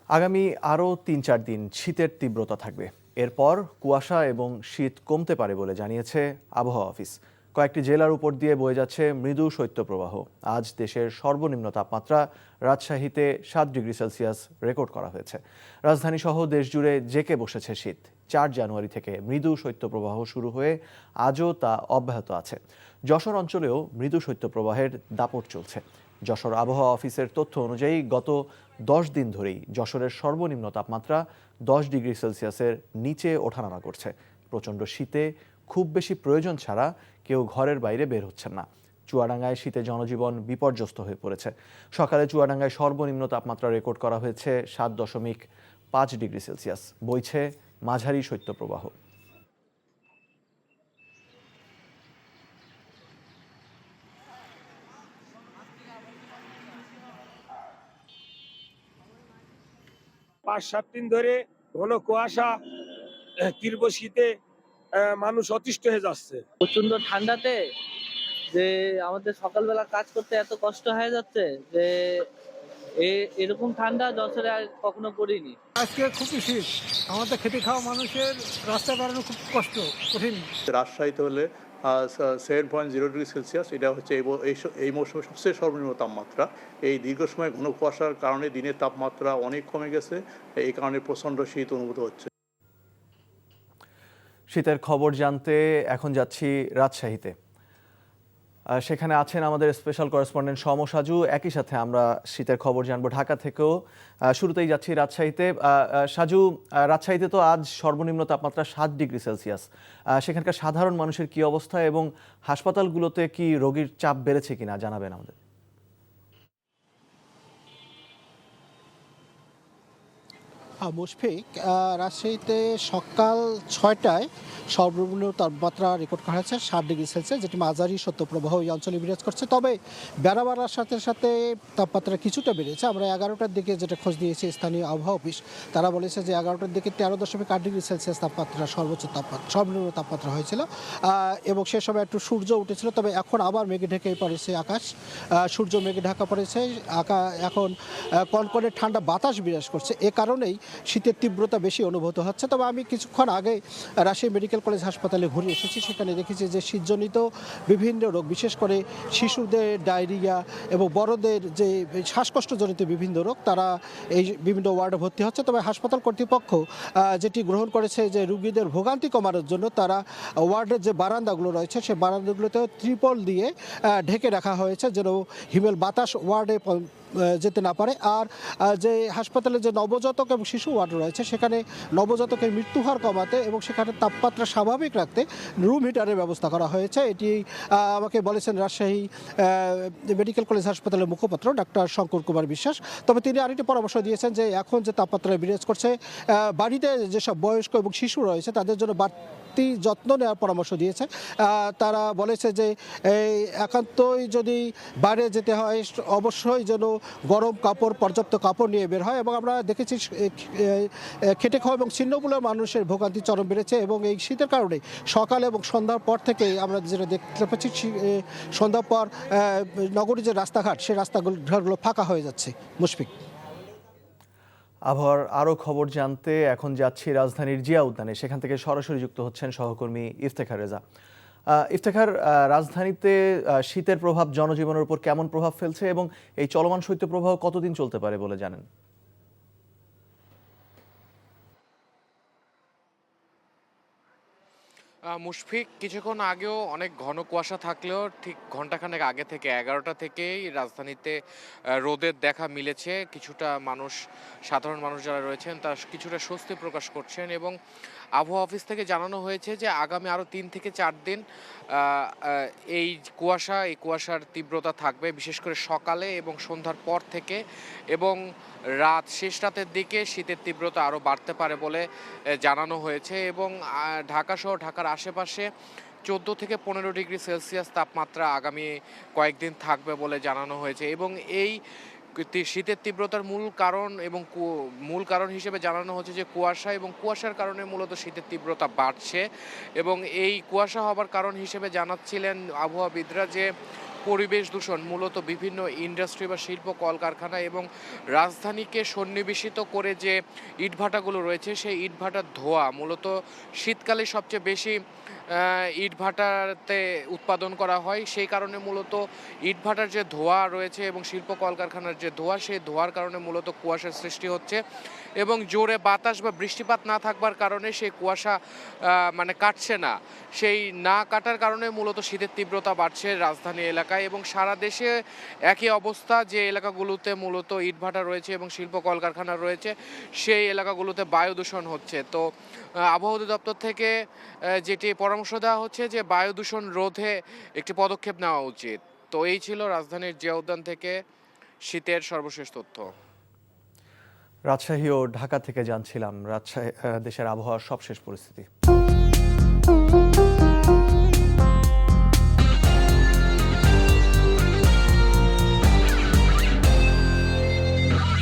আগামী আরও ৩-৪ দিন শীতের তীব্রতা থাকবে। এরপর কুয়াশা এবং শীত কমতে পারে বলে জানিয়েছে আবহাওয়া অফিস। কয়েকটি জেলার উপর দিয়ে বয়ে যাচ্ছে মৃদু শৈত্যপ্রবাহ। আজ দেশের সর্বনিম্ন তাপমাত্রা রাজশাহীতে 7 ডিগ্রি সেলসিয়াস রেকর্ড করা হয়েছে। রাজধানীসহ দেশজুড়ে জেঁকে বসেছে শীত। 4 জানুয়ারি থেকে মৃদু শৈত্যপ্রবাহ শুরু হয়ে আজও তা অব্যাহত আছে। যশোর অঞ্চলেও মৃদু শৈত্যপ্রবাহের দাপট চলছে। যশোর আবহাওয়া অফিসের তথ্য অনুযায়ী গত 10 দিন ধরেই যশোরের সর্বনিম্ন তাপমাত্রা 10 ডিগ্রি সেলসিয়াসের নিচে ওঠানামা করছে। প্রচণ্ড শীতে খুব বেশি প্রয়োজন ছাড়া কেউ ঘরের বাইরে বের হচ্ছেন না। চুয়াডাঙ্গায় শীতে জনজীবন বিপর্যস্ত হয়ে পড়েছে। সকালে চুয়াডাঙ্গায় সর্বনিম্ন তাপমাত্রা রেকর্ড করা হয়েছে 7.5 ডিগ্রি সেলসিয়াস। বইছে মাঝারি শৈত্যপ্রবাহ। পাঁচ সাত দিন ধরে ঘন কুয়াশা, তীব্র শীতে মানুষ অতিষ্ঠ হয়ে যাচ্ছে। প্রচন্ড ঠান্ডাতে যে আমাদের সকালবেলা কাজ করতে এত কষ্ট হয়ে যাচ্ছে যে এরকম ঠান্ডা যশোরে আর কখনো পড়িনি। আজকে খুবই শীত, আমাদের খেটে খাওয়া মানুষের রাস্তা বেড়ানো খুব কঠিন। রাজশাহীতে হলে 7.0 ডিগ্রি সেলসিয়াস, এটা হচ্ছে এই মৌসুমে সবচেয়ে সর্বনিম্ন তাপমাত্রা। এই দীর্ঘ সময় ঘন কুয়াশার কারণে দিনের তাপমাত্রা অনেক কমে গেছে, এই কারণে প্রচণ্ড শীত অনুভূত হচ্ছে। শীতের খবর জানতে এখন যাচ্ছি রাজশাহীতে। সেখানে আছেন আমাদের স্পেশাল করেসপন্ডেন্ট সম সাজু। একই সাথে আমরা শীতের খবর জানবো ঢাকা থেকেও। শুরুতেই যাচ্ছি রাজশাহীতে। সাজু, রাজশাহীতে তো আজ সর্বনিম্ন তাপমাত্রা 7 ডিগ্রি সেলসিয়াস। সেখানকার সাধারণ মানুষের কি অবস্থা এবং হাসপাতালগুলোতে কি রোগীর চাপ বেড়েছে কিনা জানাবেন আমাদের। মুশফিক, রাজশাহীতে সকাল 6টায় সর্বনিম্ন তাপমাত্রা রেকর্ড করা হয়েছে 7 ডিগ্রি সেলসিয়াস, যেটি মাঝারি শৈত্যপ্রবাহ এই অঞ্চলে বিরাজ করছে। তবে বেড়া বাড়ার সাথে সাথে তাপমাত্রা কিছুটা বেড়েছে। আমরা 11টার দিকে যেটা খোঁজ দিয়েছি স্থানীয় আবহাওয়া অফিস, তারা বলেছে যে 11টার দিকে 13.8 ডিগ্রি সেলসিয়াস তাপমাত্রা সর্বনিম্ন তাপমাত্রা হয়েছিল এবং সে সময় একটু সূর্য উঠেছিল। তবে এখন আবার মেঘে ঢেকে পড়েছে আকাশ, সূর্য মেঘে ঢাকা পড়েছে। এখন কনকনে ঠান্ডা বাতাস বিরাজ করছে। এ কারণেই শীতের তীব্রতা বেশি অনুভূত হচ্ছে। তবে আমি কিছুক্ষণ আগে রাজশাহী মেডিকেল কলেজ হাসপাতালে ঘুরে এসেছি। সেখানে দেখেছি যে শীতজনিত বিভিন্ন রোগ, বিশেষ করে শিশুদের ডায়রিয়া এবং বড়দের যে শ্বাসকষ্টজনিত বিভিন্ন রোগ, তারা এই বিভিন্ন ওয়ার্ডে ভর্তি হচ্ছে। তবে হাসপাতাল কর্তৃপক্ষ যেটি গ্রহণ করেছে যে রোগীদের ভোগান্তি কমানোর জন্য তারা ওয়ার্ডের যে বারান্দাগুলো রয়েছে সেই বারান্দাগুলোতেও ত্রিপল দিয়ে ঢেকে রাখা হয়েছে, যেন হিমেল বাতাস ওয়ার্ডে যেতে না পারে। আর যে হাসপাতালে যে নবজাতক এবং শিশু ওয়ার্ড রয়েছে, সেখানে নবজাতকের মৃত্যু হার কমাতে এবং সেখানে তাপমাত্রা স্বাভাবিক রাখতে রুম হিটারের ব্যবস্থা করা হয়েছে। এটি আমাকে বলেছেন রাজশাহী মেডিকেল কলেজ হাসপাতালের মুখপাত্র ডাক্তার শঙ্কর কুমার বিশ্বাস। তবে তিনি আরেকটি পরামর্শ দিয়েছেন যে এখন যে তাপমাত্রা বিরাজ করছে, বাড়িতে যেসব বয়স্ক এবং শিশু রয়েছে তাদের জন্য যত্ন নেওয়ার পরামর্শ দিয়েছে। তারা বলেছে যে একান্তই যদি বাইরে যেতে হয় অবশ্যই যেন গরম কাপড়, পর্যাপ্ত কাপড় নিয়ে বের হয়। এবং আমরা দেখেছি খেটে খাওয়া এবং ছিন্নমূলের মানুষের ভোগান্তি চরম বেড়েছে এবং এই শীতের কারণে সকাল এবং সন্ধ্যার পর থেকে আমরা যেটা দেখতে পাচ্ছি, সন্ধ্যার পর নগরীর যে রাস্তাঘাট, সেই রাস্তাঘাটগুলো ফাঁকা হয়ে যাচ্ছে। মুশফিক। আবহাওয়ার আরও খবর জানতে এখন যাচ্ছি রাজধানীর জিয়া উদ্যানে। সেখান থেকে সরাসরি যুক্ত হচ্ছেন সহকর্মী ইফতেখার রেজা। ইফতেখার, রাজধানীতে শীতের প্রভাব জনজীবনের উপর কেমন প্রভাব ফেলছে এবং এই চলমান শৈত্যপ্রবাহ কতদিন চলতে পারে বলে জানেন? মুশফিক, কিছুক্ষণ আগেও অনেক ঘন কুয়াশা থাকলেও ঠিক ঘন্টাখানেক আগে থেকে 11টা থেকেই রাজধানীতে রোদের দেখা মিলেছে। কিছুটা সাধারণ মানুষ যারা রয়েছেন তারা কিছুটা স্বস্তি প্রকাশ করছেন এবং আবহাওয়া অফিস থেকে জানানো হয়েছে যে আগামী আরও 3 থেকে 4 দিন এই কুয়াশার তীব্রতা থাকবে, বিশেষ করে সকালে এবং সন্ধ্যার পর থেকে, এবং শেষ রাতের দিকে শীতের তীব্রতা আরও বাড়তে পারে বলে জানানো হয়েছে। এবং ঢাকা সহ ঢাকার আশেপাশে 14 থেকে 15 ডিগ্রি সেলসিয়াস তাপমাত্রা আগামী কয়েকদিন থাকবে বলে জানানো হয়েছে। এবং এই শীতের তীব্রতার মূল কারণ হিসেবে জানানো হচ্ছে যে কুয়াশা, এবং কুয়াশার কারণে মূলত শীতের তীব্রতা বাড়ছে। এবং এই কুয়াশা হবার কারণ হিসেবে জানাচ্ছিলেন আবহাওয়াবিদরা যে পরিবেশ দূষণ মূলত বিভিন্ন ইন্ডাস্ট্রি বা শিল্প কলকারখানা এবং রাজধানীকে সন্নিবেশিত করে যে ইটভাটাগুলো রয়েছে সেই ইটভাটার ধোঁয়া মূলত শীতকালে সবচেয়ে বেশি ইটভাটাতে উৎপাদন করা হয়, সেই কারণে মূলত ইটভাটার যে ধোঁয়া রয়েছে এবং শিল্প কলকারখানার যে ধোঁয়া, সেই ধোঁয়ার কারণে মূলত কুয়াশার সৃষ্টি হচ্ছে এবং জোরে বাতাস বা বৃষ্টিপাত না থাকবার কারণে সেই কুয়াশা মানে কাটছে না। সেই না কাটার কারণে মূলত শীতের তীব্রতা বাড়ছে রাজধানী এলাকায় এবং সারা দেশে একই অবস্থা। যে এলাকাগুলোতে মূলত ইটভাটা রয়েছে এবং শিল্প কলকারখানা রয়েছে সেই এলাকাগুলোতে বায়ু দূষণ হচ্ছে। তো আবহাওয়া অধিদপ্তর থেকে যেটি পরামর্শ দেওয়া হচ্ছে যে বায়ু দূষণ রোধে একটি পদক্ষেপ নেওয়া উচিত। তো এই ছিল রাজধানীর জিয়া উদ্যান থেকে শীতের সর্বশেষ তথ্য। রাজশাহী ও ঢাকা থেকে জানছিলাম দেশের আবহাওয়ার সবশেষ পরিস্থিতি।